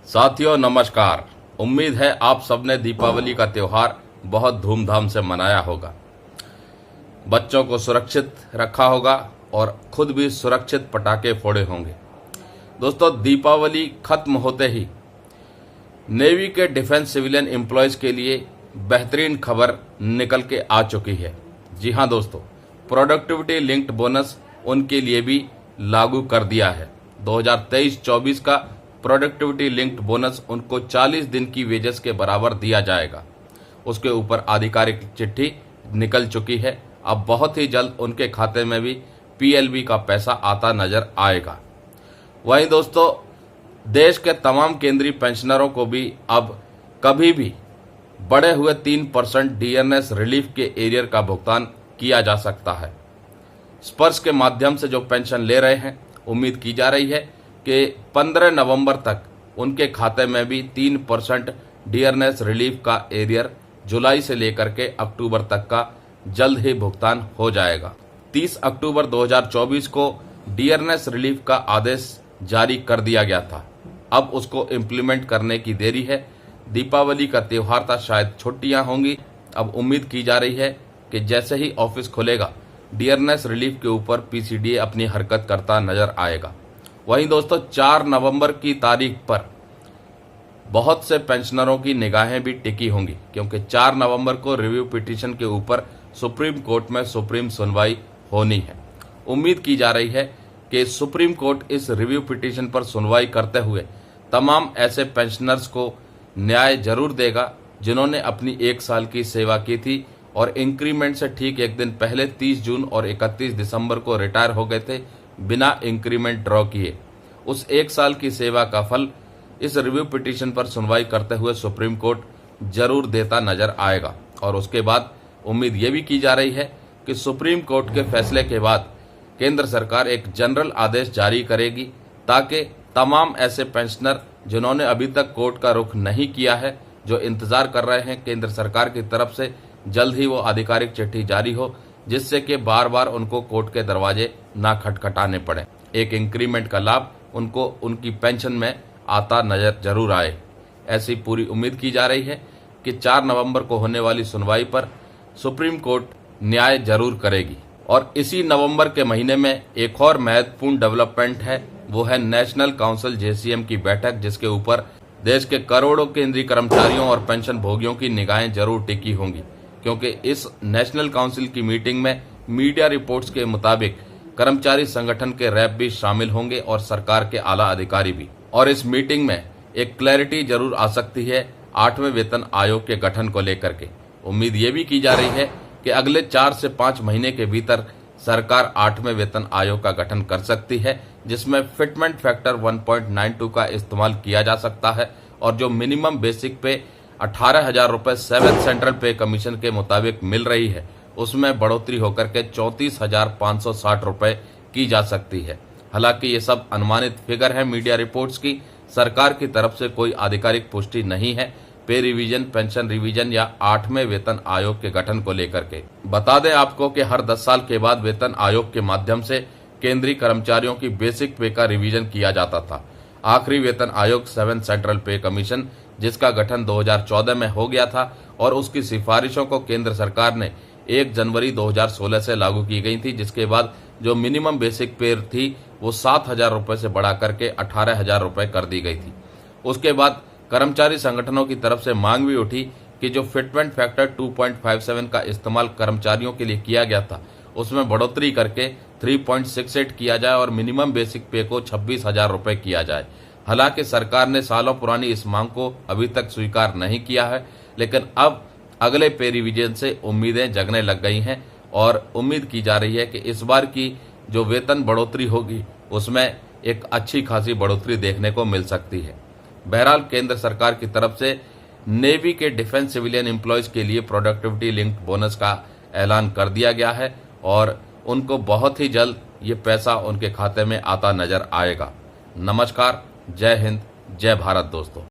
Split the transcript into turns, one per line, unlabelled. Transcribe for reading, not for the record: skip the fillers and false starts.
साथियों नमस्कार। उम्मीद है आप सबने दीपावली का त्योहार बहुत धूमधाम से मनाया होगा, बच्चों को सुरक्षित रखा होगा और खुद भी सुरक्षित पटाखे फोड़े होंगे। दोस्तों, दीपावली खत्म होते ही नेवी के डिफेंस सिविलियन एम्प्लॉयज के लिए बेहतरीन खबर निकल के आ चुकी है। जी हां दोस्तों, प्रोडक्टिविटी लिंक्ड बोनस उनके लिए भी लागू कर दिया है। 2023-24 का प्रोडक्टिविटी लिंक्ड बोनस उनको 40 दिन की वेजेस के बराबर दिया जाएगा। उसके ऊपर आधिकारिक चिट्ठी निकल चुकी है। अब बहुत ही जल्द उनके खाते में भी पीएलबी का पैसा आता नजर आएगा। वहीं दोस्तों, देश के तमाम केंद्रीय पेंशनरों को भी अब कभी भी बढ़े हुए 3% डीएनएस रिलीफ के एरियर का भुगतान किया जा सकता है। स्पर्श के माध्यम से जो पेंशन ले रहे हैं, उम्मीद की जा रही है कि 15 नवंबर तक उनके खाते में भी 3% डीएनएस रिलीफ का एरियर जुलाई से लेकर के अक्टूबर तक का जल्द ही भुगतान हो जाएगा। 30 अक्टूबर 2024 को डीएनएस रिलीफ का आदेश जारी कर दिया गया था। अब उसको इम्प्लीमेंट करने की देरी है। दीपावली का त्योहार था, शायद छुट्टियां होंगी। अब उम्मीद की जा रही है कि जैसे ही ऑफिस खुलेगा, डीएनएस रिलीफ के ऊपर पीसीडीए अपनी हरकत करता नजर आएगा। वहीं दोस्तों, 4 नवंबर की तारीख पर बहुत से पेंशनरों की निगाहें भी टिकी होंगी, क्योंकि 4 नवंबर को रिव्यू पिटीशन के ऊपर सुप्रीम कोर्ट में सुप्रीम सुनवाई होनी है। उम्मीद की जा रही है कि सुप्रीम कोर्ट इस रिव्यू पिटीशन पर सुनवाई करते हुए तमाम ऐसे पेंशनर्स को न्याय जरूर देगा जिन्होंने अपनी 1 साल की सेवा की थी और इंक्रीमेंट से ठीक एक दिन पहले 30 जून और 31 दिसंबर को रिटायर हो गए थे बिना इंक्रीमेंट ड्रॉ किए। उस 1 साल की सेवा का फल इस रिव्यू पिटीशन पर सुनवाई करते हुए सुप्रीम कोर्ट जरूर देता नजर आएगा। और उसके बाद उम्मीद ये भी की जा रही है कि सुप्रीम कोर्ट के फैसले के बाद केंद्र सरकार एक जनरल आदेश जारी करेगी, ताकि तमाम ऐसे पेंशनर जिन्होंने अभी तक कोर्ट का रुख नहीं किया है, जो इंतजार कर रहे हैं केंद्र सरकार की तरफ से जल्द ही वो आधिकारिक चिट्ठी जारी हो, जिससे कि बार बार उनको कोर्ट के दरवाजे ना खटखटाने पड़े। एक इंक्रीमेंट का लाभ उनको उनकी पेंशन में आता नजर जरूर आए। ऐसी पूरी उम्मीद की जा रही है कि 4 नवंबर को होने वाली सुनवाई पर सुप्रीम कोर्ट न्याय जरूर करेगी। और इसी नवंबर के महीने में एक और महत्वपूर्ण डेवलपमेंट है, वो है नेशनल काउंसिल जेसीएम की बैठक, जिसके ऊपर देश के करोड़ों केंद्रीय कर्मचारियों और पेंशन भोगियों की निगाहें जरूर टिकी होंगी, क्योंकि इस नेशनल काउंसिल की मीटिंग में मीडिया रिपोर्ट्स के मुताबिक कर्मचारी संगठन के रैप भी शामिल होंगे और सरकार के आला अधिकारी भी। और इस मीटिंग में एक क्लैरिटी जरूर आ सकती है 8वें वेतन आयोग के गठन को लेकर के। उम्मीद ये भी की जा रही है कि अगले 4 से 5 महीने के भीतर सरकार 8वें वेतन आयोग का गठन कर सकती है, जिसमें फिटमेंट फैक्टर 1.92 का इस्तेमाल किया जा सकता है और जो मिनिमम बेसिक पे 18,000 रुपए 7th सेंट्रल पे कमीशन के मुताबिक मिल रही है, उसमें बढ़ोतरी होकर के 34,560 रुपए की जा सकती है। हालांकि ये सब अनुमानित फिगर है मीडिया रिपोर्ट्स की, सरकार की तरफ से कोई आधिकारिक पुष्टि नहीं है पे रिवीजन, पेंशन रिवीजन या 8वें वेतन आयोग के गठन को लेकर के। बता दें आपको कि हर 10 साल के बाद वेतन आयोग के माध्यम से केंद्रीय कर्मचारियों की बेसिक पे का रिवीजन किया जाता था। आखिरी वेतन आयोग 7th सेंट्रल पे कमीशन, जिसका गठन 2014 में हो गया था और उसकी सिफारिशों को केंद्र सरकार ने 1 जनवरी 2016 से लागू की गई थी, जिसके बाद जो मिनिमम बेसिक पे थी वो 7,000 रुपए से बढ़ा करके 18,000 रुपए कर दी गई थी। उसके बाद कर्मचारी संगठनों की तरफ से मांग भी उठी कि जो फिटमेंट फैक्टर 2.57 का इस्तेमाल कर्मचारियों के लिए किया गया था, उसमें बढ़ोतरी करके 3.68 किया जाए और मिनिमम बेसिक पे को 26,000 रुपए किया जाए। हालांकि सरकार ने सालों पुरानी इस मांग को अभी तक स्वीकार नहीं किया है, लेकिन अब अगले पे रिवीजन से उम्मीदें जगने लग गई हैं और उम्मीद की जा रही है कि इस बार की जो वेतन बढ़ोतरी होगी उसमें एक अच्छी खासी बढ़ोतरी देखने को मिल सकती है। बहरहाल, केंद्र सरकार की तरफ से नेवी के डिफेंस सिविलियन एम्प्लॉयज के लिए प्रोडक्टिविटी लिंक्ड बोनस का ऐलान कर दिया गया है और उनको बहुत ही जल्द ये पैसा उनके खाते में आता नजर आएगा। नमस्कार, जय हिंद, जय भारत दोस्तों।